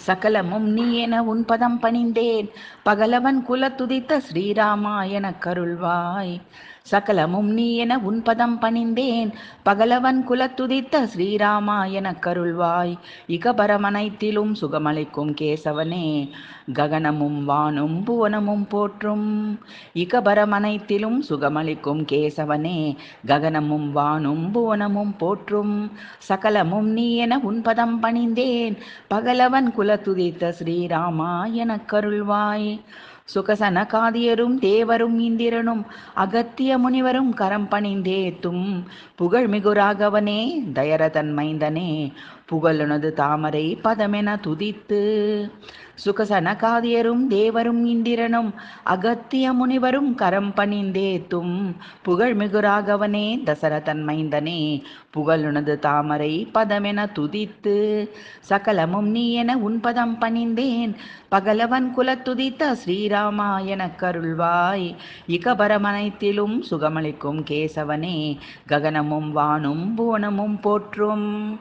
சகலமும் நீ என உன் பதம் பணிந்தேன். பகலவன் குலத்துதித்த ஸ்ரீராமா எனக் கருள்வாய். சகலமும் நீ என உன் பதம் பணிந்தேன். பகலவன் குலத்துதித்த ஸ்ரீராமா எனக் கருள்வாய். இகபரமனைத்திலும் சுகமளிக்கும் கேசவனே, ககனமும் வானும் புவனமும் போற்றும். இகபரமனைத்திலும் சுகமளிக்கும் கேசவனே, ககனமும் வானும் புவனமும் போற்றும். சகலமும் நீ என உன் பதம் பணிந்தேன். பகலவன் குலத்துதித்த ஸ்ரீராமா எனக் கருள்வாய். சுகசனகாதியரும் தேவரும் இந்திரனும் அகத்திய முனிவரும் கரம் பணிந்தேத்தும். புகழ்மிகு ராகவனே, தயரதன் மைந்தனே, புகழுனது தாமரை பதமென துதித்து. சுகசனகாதியரும் தேவரும் இந்திரனும் அகத்திய முனிவரும் கரம் பணிந்தேத்தும். புகழ்மிகு ராகவனே, தசரதன் மைந்தனே, புகழுனது தாமரை பதமென துதித்து. சகலமும் நீ என உன் பதம் பணிந்தேன். பகலவன் குலத்துதித்த ஸ்ரீராமா எனக் கருள்வாய். இகபரமனைத்திலும் சுகமளிக்கும் கேசவனே, ககனமும் வானும் புவனமும் போற்றும்.